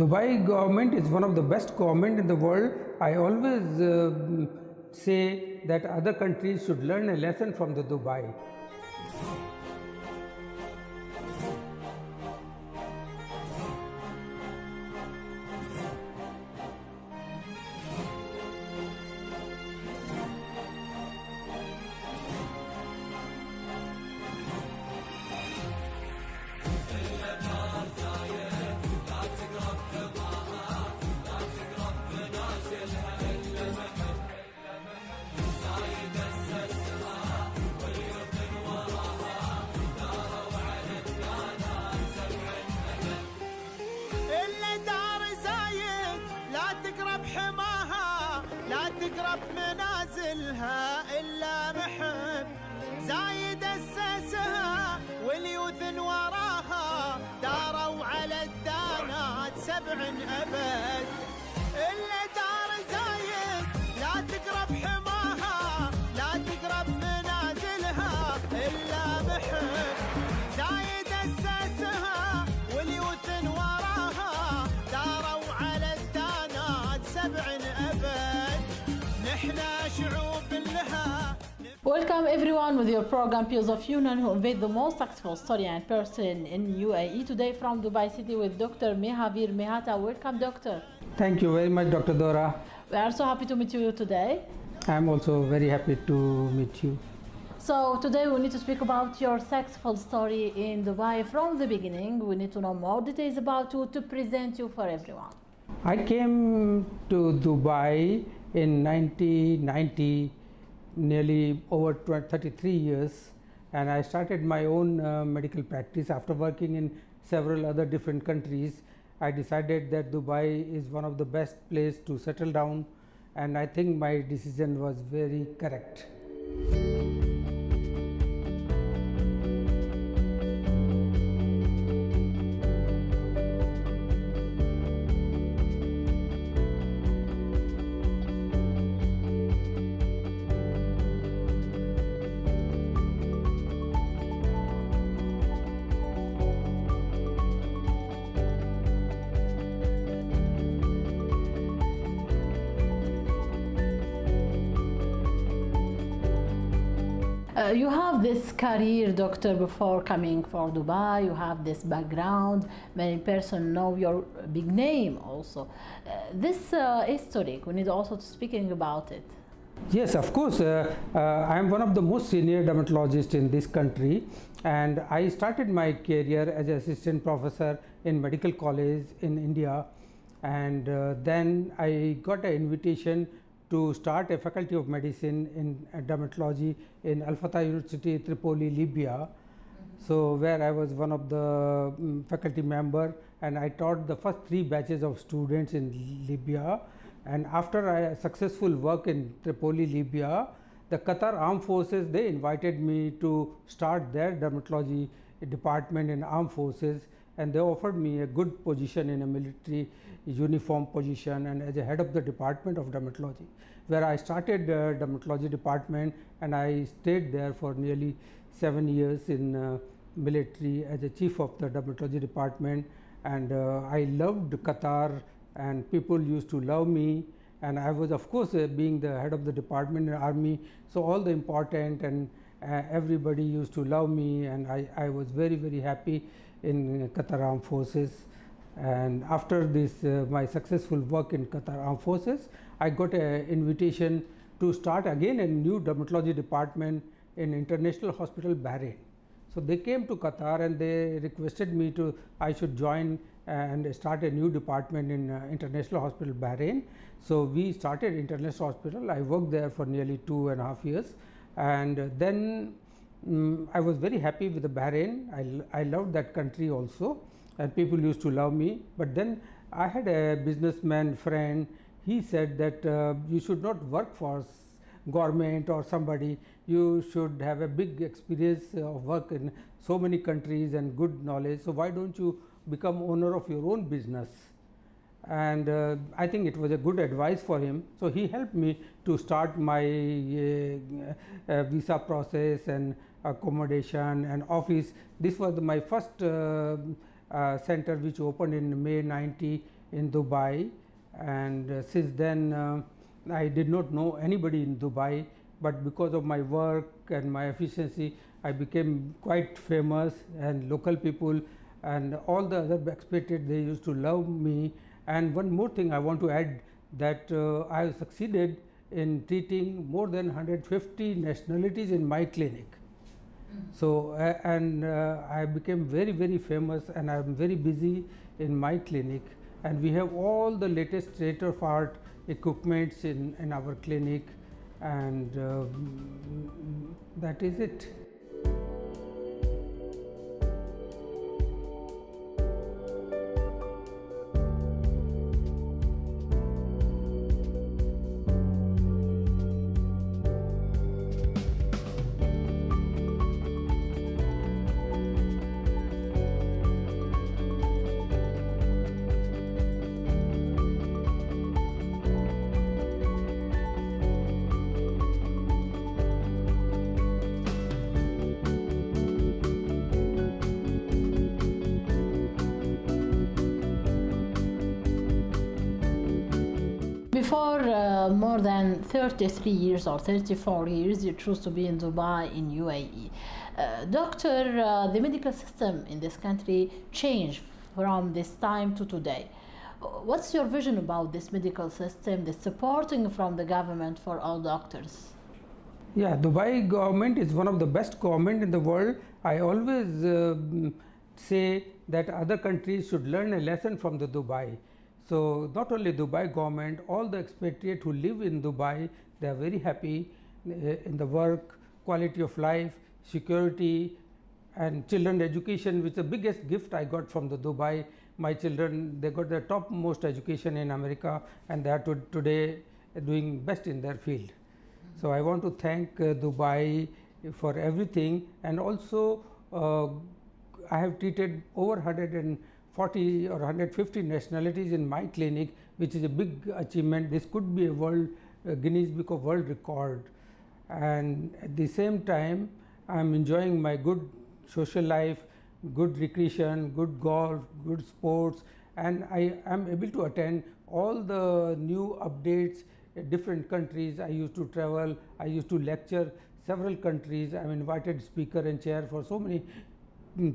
Dubai government is one of the best government in the world. I always say that other countries should learn a lesson from the Dubai. تقرب منازلها إلا محب زايد أسسها واليوثن وراها داروا على الدانات 7 أبد إلا دار زايد لا تقرب حماها لا تقرب منازلها إلا محب زايد أسسها واليوثن وراها داروا على الدانات 7 أبد نحنا شعوب لها. Welcome everyone with your program Peers of Union, who invade the most successful study and person in UAE. Today from Dubai City with Dr. Mahaveer Mehta. Welcome, doctor. Thank you very much, Dr. Dora. We are so happy to meet you today. I am also very happy to meet you. So today we need to speak about your successful story in Dubai from the beginning. We need to know more details about you to present you for everyone. I came to Dubai in 1990, nearly over 33 years, and I started my own medical practice. After working in several other different countries, I decided that Dubai is one of the best place to settle down, and I think my decision was very correct. You have this career, doctor, before coming for Dubai. You have this background. Many persons know your big name also. This historic, we need also to speaking about it. Yes, of course. I am one of the most senior dermatologists in this country, and I started my career as an assistant professor in medical college in India, and then I got an invitation to start a faculty of medicine in dermatology in Al Fatah University, Tripoli, Libya. So where I was one of the faculty member, and I taught the first 3 batches of students in Libya. And after a successful work in Tripoli, Libya, the Qatar Armed Forces, they invited me to start their dermatology department in Armed Forces, and they offered me a good position in a military uniform position and as a head of the department of dermatology, where I started the dermatology department, and I stayed there for nearly 7 years in military as a chief of the dermatology department. And I loved Qatar, and people used to love me, and I was, of course, being the head of the department in army, so all the important and everybody used to love me, and I was very, very happy in Qatar Armed Forces. And after this my successful work in Qatar Armed Forces, I got an invitation to start again a new dermatology department in International Hospital Bahrain. So they came to Qatar and they requested me to I should join and start a new department in International Hospital Bahrain. So we started International Hospital. I worked there for nearly 2.5 years, and then I was very happy with the Bahrain. I loved that country also, and people used to love me. But then I had a businessman friend. He said that you should not work for government or somebody. You should have a big experience of work in so many countries and good knowledge. So why don't you become owner of your own business? And I think it was a good advice for him. So he helped me to start my visa process and accommodation and office. This was my first center, which opened in May 90 in Dubai, and since then I did not know anybody in Dubai, but because of my work and my efficiency I became quite famous, and local people and all the other expatriates, they used to love me. And one more thing I want to add, that I have succeeded in treating more than 150 nationalities in my clinic. So I became very famous, and I am very busy in my clinic, and we have all the latest state of art equipments in our clinic, and that is it. Before more than 33 years or 34 years, you choose to be in Dubai in UAE. Doctor, the medical system in this country changed from this time to today. What's your vision about this medical system, the supporting from the government for all doctors? Yeah, Dubai government is one of the best government in the world. I always say that other countries should learn a lesson from the Dubai. So not only Dubai government, all the expatriates who live in Dubai, they are very happy in the work, quality of life, security, and children education, which is the biggest gift I got from the Dubai. My children, they got the topmost education in America, and they are today doing best in their field. So I want to thank Dubai for everything, and also I have treated over 140 or 150 nationalities in my clinic, which is a big achievement. This could be a world Guinness Book of World Record. And at the same time, I am enjoying my good social life, good recreation, good golf, good sports, and I am able to attend all the new updates in different countries. I used to travel, I used to lecture several countries. I am invited speaker and chair for so many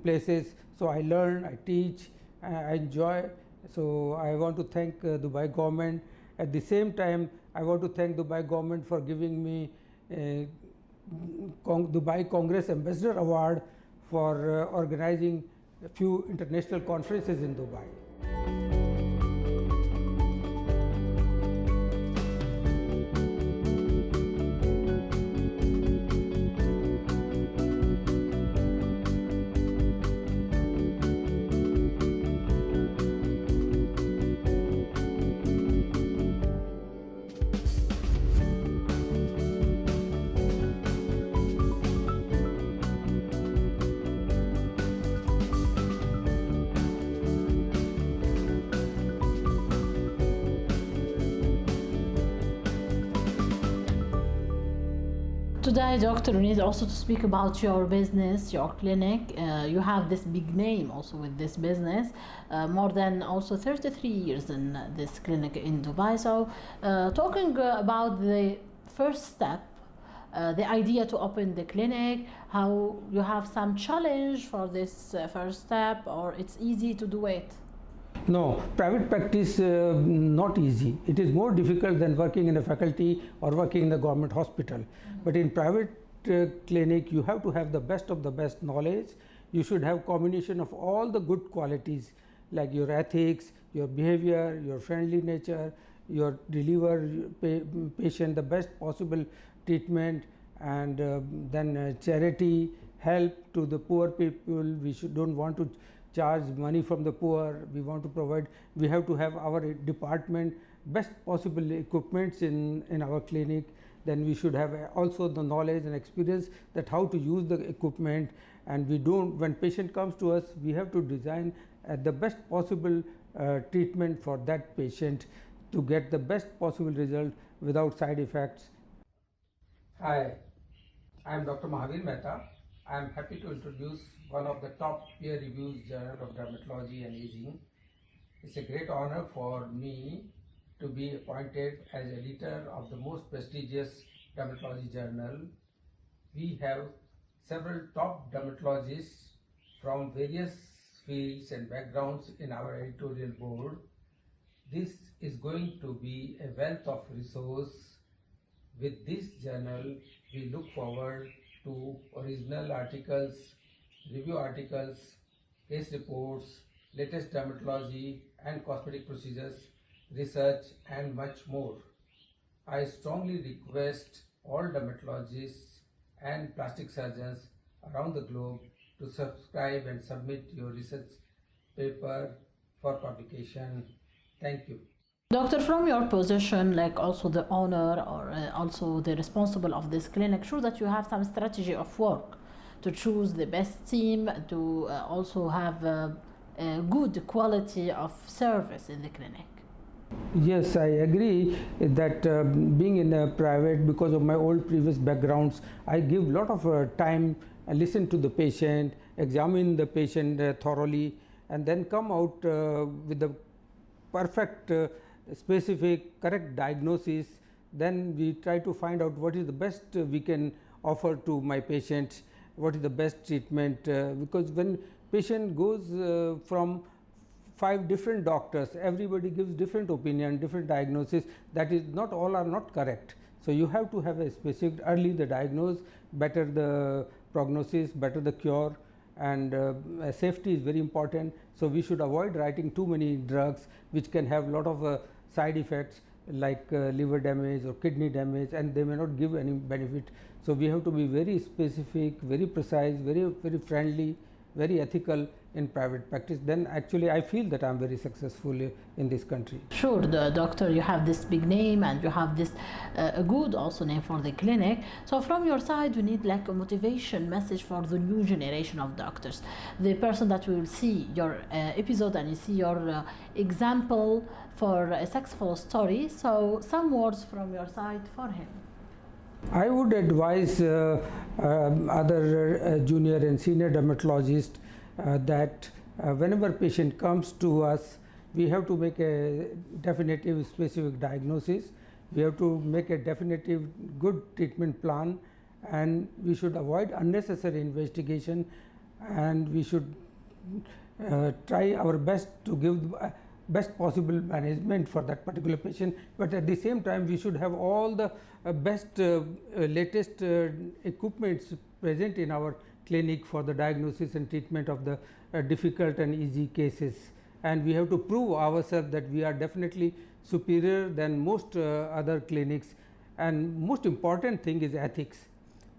places. So I learn, I teach, I enjoy. So I want to thank Dubai government. At the same time, I want to thank Dubai government for giving me a Dubai Congress Ambassador Award for organizing a few international conferences in Dubai. Today, doctor, we need also to speak about your business, your clinic. You have this big name also with this business, more than also 33 years in this clinic in Dubai. So talking about the first step, the idea to open the clinic, how you have some challenge for this first step, or it's easy to do it? No, private practice not easy. It is more difficult than working in a faculty or working in a government hospital. But in private clinic, you have to have the best of the best knowledge. You should have combination of all the good qualities, like your ethics, your behavior, your friendly nature, your deliver patient the best possible treatment, and then charity, help to the poor people. We don't want to charge money from the poor. We want to provide, we have to have our department best possible equipments in our clinic. Then we should have also the knowledge and experience that how to use the equipment. And we don't, when patient comes to us, we have to design the best possible treatment for that patient to get the best possible result without side effects. Hi, I am Dr. Mahaveer Mehta. I am happy to introduce one of the top peer-reviewed journal of dermatology and aging. It's a great honor for me to be appointed as editor of the most prestigious dermatology journal. We have several top dermatologists from various fields and backgrounds in our editorial board. This is going to be a wealth of resource. With this journal, we look forward to original articles, review articles, case reports, latest dermatology and cosmetic procedures, research, and much more. I strongly request all dermatologists and plastic surgeons around the globe to subscribe and submit your research paper for publication. Thank you. Doctor, from your position, like also the owner or also the responsible of this clinic, sure that you have some strategy of work to choose the best team, to also have a good quality of service in the clinic. Yes, I agree that being in a private, because of my old previous backgrounds, I give a lot of time and listen to the patient, examine the patient thoroughly, and then come out with the perfect, specific, correct diagnosis. Then we try to find out what is the best we can offer to my patients, what is the best treatment, because when patient goes from 5 different doctors, everybody gives different opinion, different diagnosis, that is not all are not correct. So you have to have a specific, early the diagnose, better the prognosis, better the cure, and safety is very important. So we should avoid writing too many drugs which can have lot of side effects like liver damage or kidney damage, and they may not give any benefit. So we have to be very specific, very precise, very friendly, very ethical in private practice. Then actually I feel that I am very successful in this country. Sure, the doctor, you have this big name and you have this a good also name for the clinic. So from your side, we need like a motivation message for the new generation of doctors, the person that will see your episode and you see your example for a successful story. So some words from your side for him. I would advise other junior and senior dermatologists that whenever patient comes to us, we have to make a definitive specific diagnosis, we have to make a definitive good treatment plan, and we should avoid unnecessary investigation, and we should try our best to give best possible management for that particular patient, but at the same time we should have all the best latest equipments present in our clinic for the diagnosis and treatment of the difficult and easy cases, and we have to prove ourselves that we are definitely superior than most other clinics. And most important thing is ethics.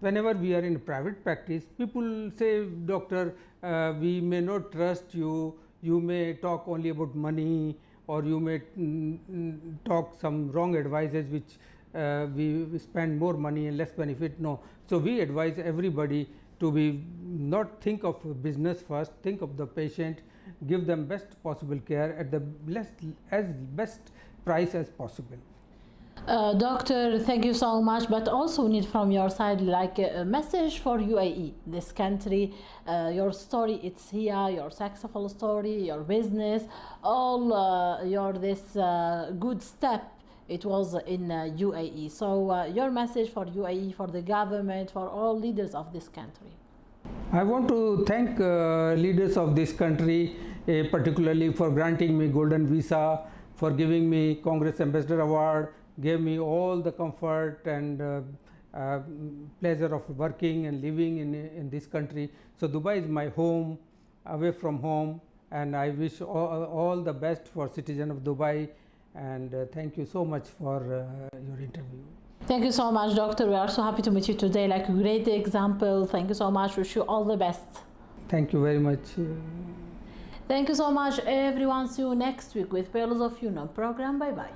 Whenever we are in private practice, people say, doctor, we may not trust you, you may talk only about money, or you may talk some wrong advices which we spend more money and less benefit. No, so we advise everybody to be not think of business first, think of the patient, give them best possible care at the best price as possible. Doctor, thank you so much, but also need from your side like a message for UAE, this country, your story, it's here, your successful story, your business, all your this good step, it was in UAE. So your message for UAE, for the government, for all leaders of this country. I want to thank leaders of this country, particularly for granting me golden visa, for giving me Congress Ambassador Award, gave me all the comfort and pleasure of working and living in this country. So Dubai is my home, away from home, and I wish all the best for citizens of Dubai, and thank you so much for your interview. Thank you so much, doctor. We are so happy to meet you today, like a great example. Thank you so much. Wish you all the best. Thank you very much. Thank you so much, everyone. See you next week with Pearls of Program. Bye bye.